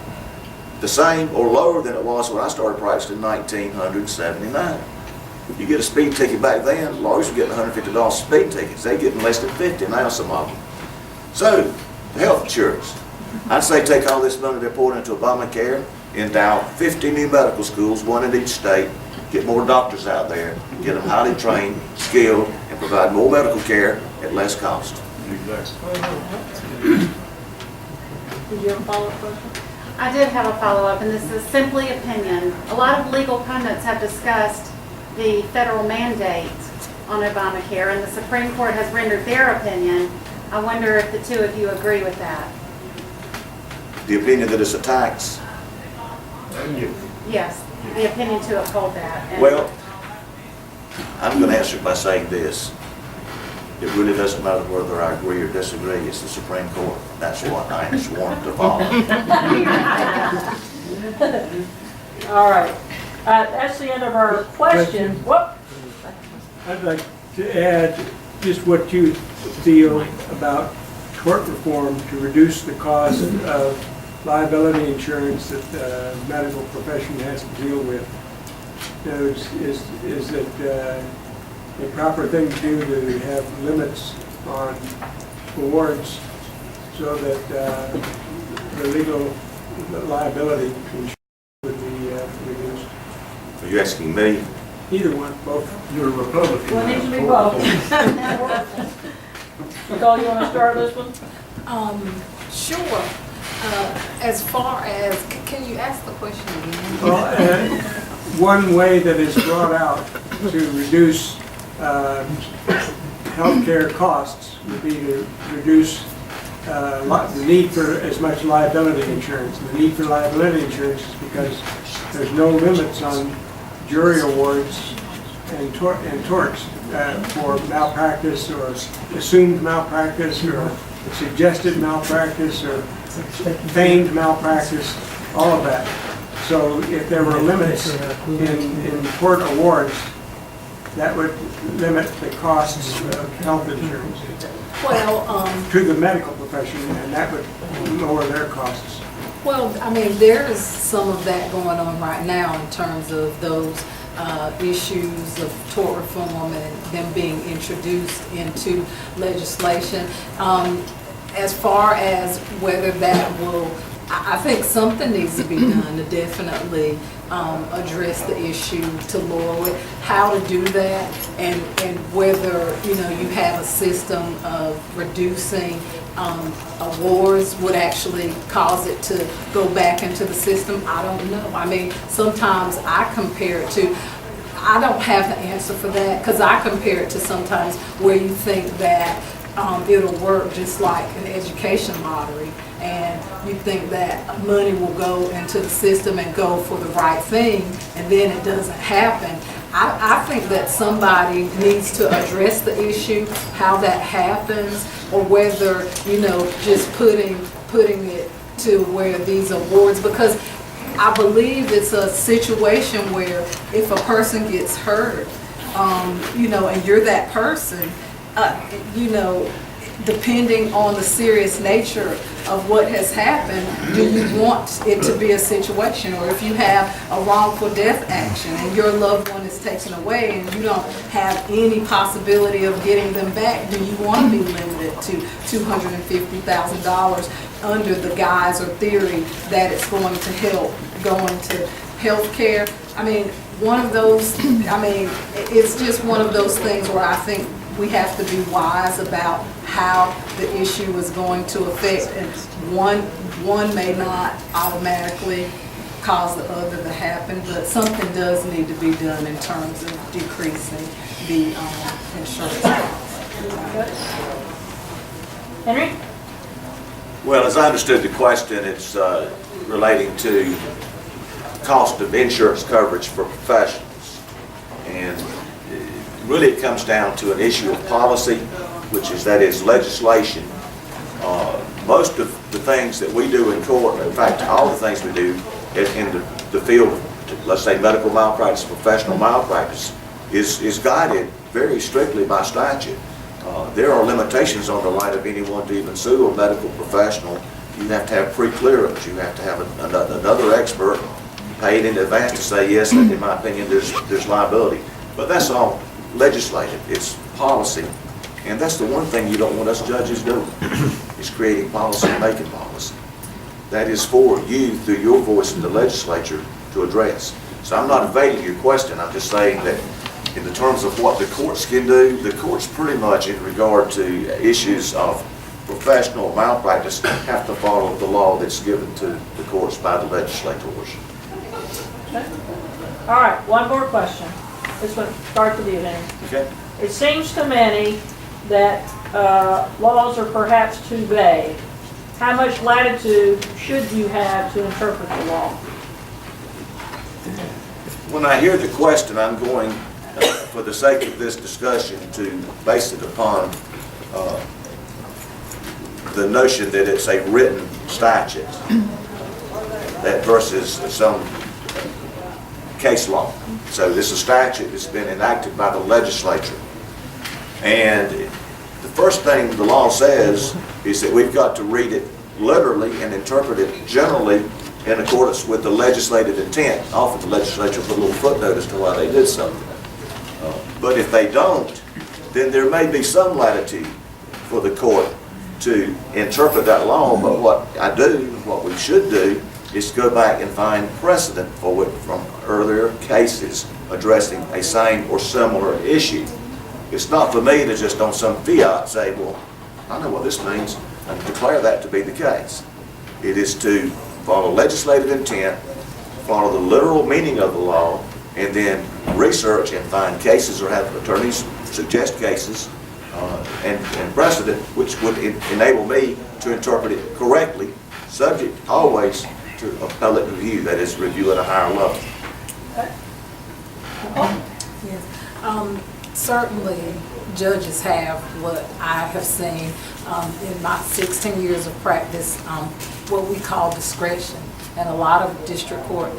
the same or lower than it was when I started practicing in 1979. You get a speed ticket back then, lawyers were getting $150 speed tickets. They're getting less than 50 now, some of them. So, health insurance. I'd say take all this money they're pouring into Obamacare, endow 50 new medical schools, 1 in each state, get more doctors out there, get them highly trained, skilled, and provide more medical care at less cost. Did you have a follow-up question? I did have a follow-up, and this is simply opinion. A lot of legal pundits have discussed the federal mandate on Obamacare, and the Supreme Court has rendered their opinion. I wonder if the 2 of you agree with that. The opinion that it's a tax. Yes, the opinion to uphold that. And Well, I'm going to answer it by saying this. It really doesn't matter whether I agree or disagree. It's the Supreme Court. That's what I am sworn to follow. All right. That's the end of our question. What? I'd like to add just what you feel about tort reform to reduce the cost of liability insurance that the medical profession has to deal with. Is that a proper thing to do to have limits on awards so that the legal liability insurance would be reduced? Are you asking me? Either one, both. You're a Republican. Well, it needs to be both. Nicolle, you want to start this one? Sure. As far as, can you ask the question again? Well, one way that is brought out to reduce healthcare costs would be to reduce the need for as much liability insurance. And the need for liability insurance is because there's no limits on jury awards and torts for malpractice or assumed malpractice or suggested malpractice or feigned malpractice, all of that. So if there were limits in tort awards, that would limit the costs of health insurance Well, to the medical profession, and that would lower their costs. Well, I mean, there is some of that going on right now in terms of those issues of tort reform and them being introduced into legislation. As far as whether that will, I think something needs to be done to definitely address the issue, to lower it, how to do that, and whether, you know, you have a system of reducing awards would actually cause it to go back into the system. I don't know. I mean, sometimes I compare it to, I don't have the answer for that, because I compare it to sometimes where you think that it'll work just like an education lottery, and you think that money will go into the system and go for the right thing, and then it doesn't happen. I think that somebody needs to address the issue, how that happens, or whether, you know, just putting it to where these awards, because I believe it's a situation where if a person gets hurt, you know, and you're that person, you know, depending on the serious nature of what has happened, do you want it to be a situation? Or if you have a wrongful death action and your loved one is taken away and you don't have any possibility of getting them back, do you want to be limited to $250,000 under the guise or theory that it's going to help going to health care? I mean, it's just one of those things where I think we have to be wise about how the issue is going to affect, and one may not automatically cause the other to happen, but something does need to be done in terms of decreasing the insurance costs. Henry? Well, as I understood the question, it's relating to cost of insurance coverage for professionals. And really it comes down to an issue of policy, which is, that is legislation. Most of the things that we do in court, in fact, all the things we do in the field of, let's say, medical malpractice, professional malpractice, is guided very strictly by statute. There are limitations on the right of anyone to even sue a medical professional. You have to have pre-clearance. You have to have another expert paid in advance to say, yes, in my opinion, there's liability. But that's all legislative. It's policy. And that's the one thing you don't want us judges doing, is creating policy and making policy. That is for you, through your voice in the legislature, to address. So I'm not evading your question. I'm just saying that in the terms of what the courts can do, the courts pretty much, in regard to issues of professional malpractice, have to follow the law that's given to the courts by the legislators. Okay. All right, one more question. This one starts with you, Henry. Okay? It seems to many that laws are perhaps too vague. How much latitude should you have to interpret the law? When I hear the question, I'm going, for the sake of this discussion, to base it upon the notion that it's a written statute, that versus some case law. So this is a statute that's been enacted by the legislature. And the first thing the law says is that we've got to read it literally and interpret it generally in accordance with the legislative intent. Often the legislature put a little footnote as to why they did something. But if they don't, then there may be some latitude for the court to interpret that law. But what I do, what we should do, is go back and find precedent for it from earlier cases addressing a same or similar issue. It's not for me to just on some fiat say, well, I know what this means, and declare that to be the case. It is to follow legislative intent, follow the literal meaning of the law, and then research and find cases or have attorneys suggest cases and precedent which would enable me to interpret it correctly, subject always to appellate review, that is, review at a higher level. Yes. Certainly, judges have what I have seen in my 16 years of practice, what we call discretion. And a lot of district court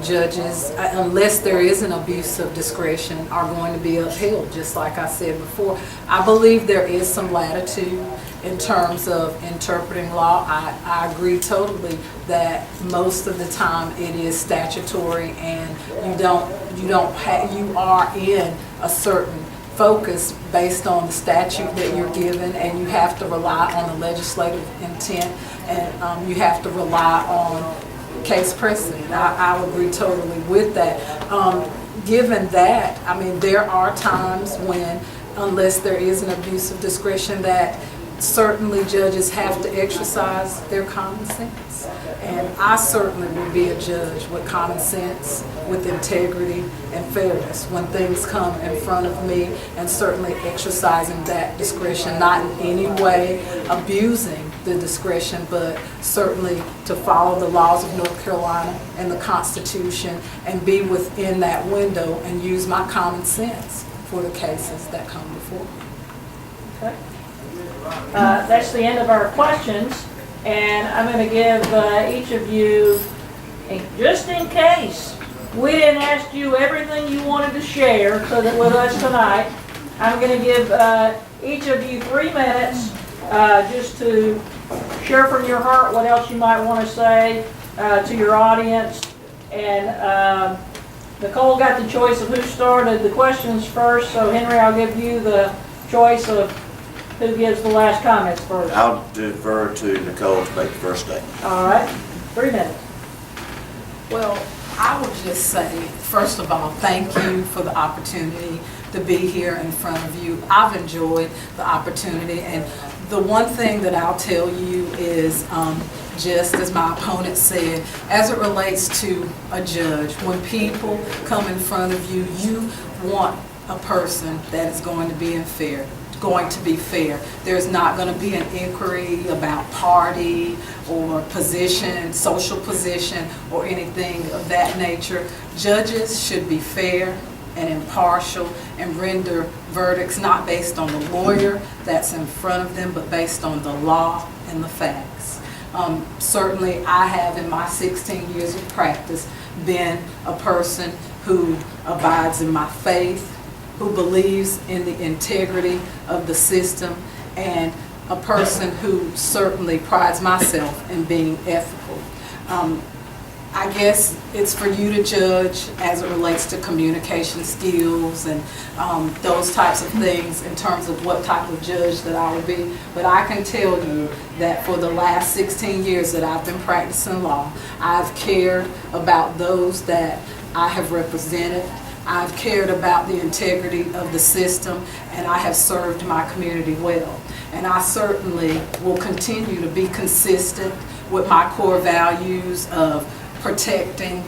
judges, unless there is an abuse of discretion, are going to be upheld, just like I said before. I believe there is some latitude in terms of interpreting law. I agree totally that most of the time it is statutory, and you are in a certain focus based on the statute that you're given, and you have to rely on the legislative intent, and you have to rely on case precedent. I agree totally with that. Given that, I mean, there are times when, unless there is an abuse of discretion, that certainly judges have to exercise their common sense. And I certainly would be a judge with common sense, with integrity and fairness when things come in front of me, and certainly exercising that discretion, not in any way abusing the discretion, but certainly to follow the laws of North Carolina and the Constitution and be within that window and use my common sense for the cases that come before me. Okay. That's the end of our questions, and I'm going to give each of you, just in case we didn't ask you everything you wanted to share with us tonight, I'm going to give each of you 3 minutes just to share from your heart what else you might want to say to your audience. And Nicolle got the choice of who started the questions first, so Henry, I'll give you the choice of who gives the last comments first. I'll defer to Nicolle to make the first statement. All right, 3 minutes. Well, I would just say, first of all, thank you for the opportunity to be here in front of you. I've enjoyed the opportunity, and the one thing that I'll tell you is just as my opponent said, as it relates to a judge, when people come in front of you, you want a person that is going to be fair. There's not going to be an inquiry about party or position, social position, or anything of that nature. Judges should be fair and impartial and render verdicts not based on the lawyer that's in front of them, but based on the law and the facts. Certainly, I have, in my 16 years of practice, been a person who abides in my faith, who believes in the integrity of the system, and a person who certainly prides myself in being ethical. I guess it's for you to judge as it relates to communication skills and those types of things in terms of what type of judge that I will be. But I can tell you that for the last 16 years that I've been practicing law, I've cared about those that I have represented. I've cared about the integrity of the system, and I have served my community well. And I certainly will continue to be consistent with my core values of protecting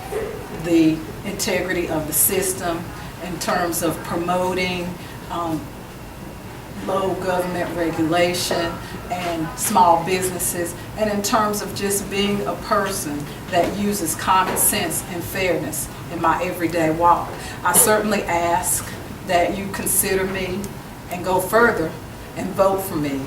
the integrity of the system in terms of promoting low government regulation and small businesses, and in terms of just being a person that uses common sense and fairness in my everyday walk. I certainly ask that you consider me and go further and vote for me.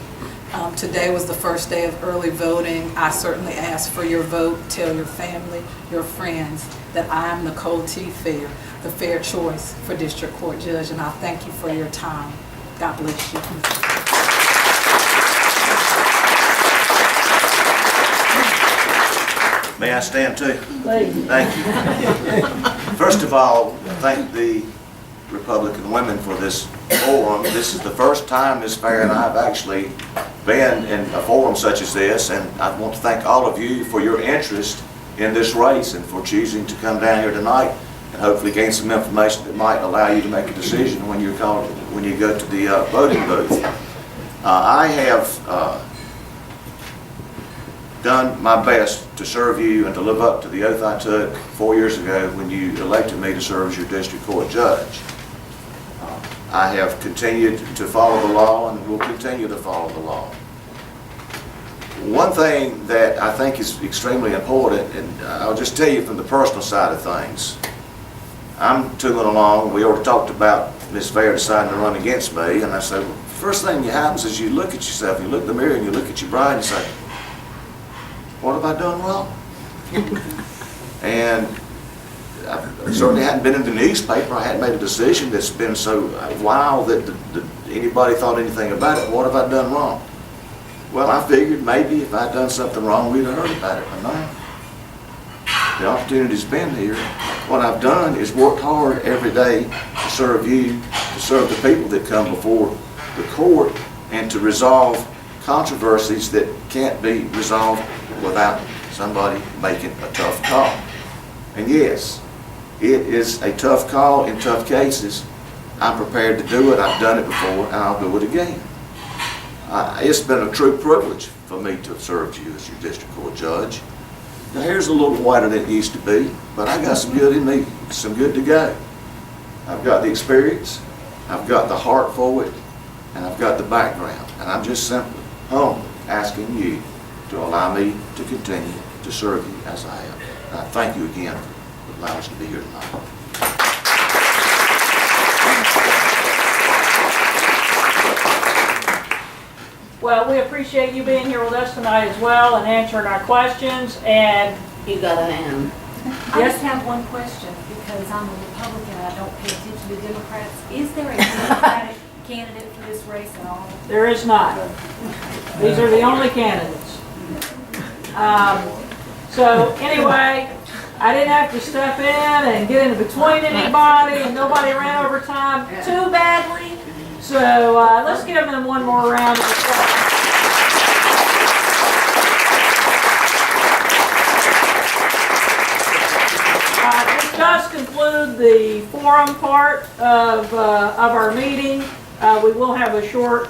Today was the first day of early voting. I certainly ask for your vote. Tell your family, your friends, that I am Nicolle T. Phair, the fair choice for District Court Judge, and I thank you for your time. God bless you. May I stand too? Please. Thank you. First of all, thank the Republican Women for this forum. This is the first time Ms. Phair and I have actually been in a forum such as this, and I want to thank all of you for your interest in this race and for choosing to come down here tonight and hopefully gain some information that might allow you to make a decision when you go to the voting booth. I have done my best to serve you and to live up to the oath I took 4 years ago when you elected me to serve as your district court judge. I have continued to follow the law and will continue to follow the law. One thing that I think is extremely important, and I'll just tell you from the personal side of things, I'm tooling along. We already talked about Ms. Phair deciding to run against me, and I said, well, first thing that happens is you look at yourself, you look in the mirror and you look at your bride and you say, what have I done wrong? And I certainly hadn't been in the newspaper. I hadn't made a decision that's been so wild that anybody thought anything about it. What have I done wrong? Well, I figured maybe if I'd done something wrong, we'd have heard about it by now. The opportunity's been here. What I've done is worked hard every day to serve you, to serve the people that come before the court, and to resolve controversies that can't be resolved without somebody making a tough call. And yes, it is a tough call in tough cases. I'm prepared to do it. I've done it before, and I'll do it again. It's been a true privilege for me to have served you as your district court judge. The hair's a little whiter than it used to be, but I got some good in me, some good to go. I've got the experience, I've got the heart for it, and I've got the background. And I'm just simply humbly asking you to allow me to continue to serve you as I have. And I thank you again for allowing us to be here tonight. Well, we appreciate you being here with us tonight as well and answering our questions. And You got a hand. I Yes. just have one question, because I'm a Republican and I don't pay attention to Democrats. Is there a Democratic candidate for this race at all? there is not. These are the only candidates. So anyway, I didn't have to step in and get in between anybody, and nobody ran over time too badly. So let's give them one more round of applause. This does conclude the forum part of our meeting. We will have a short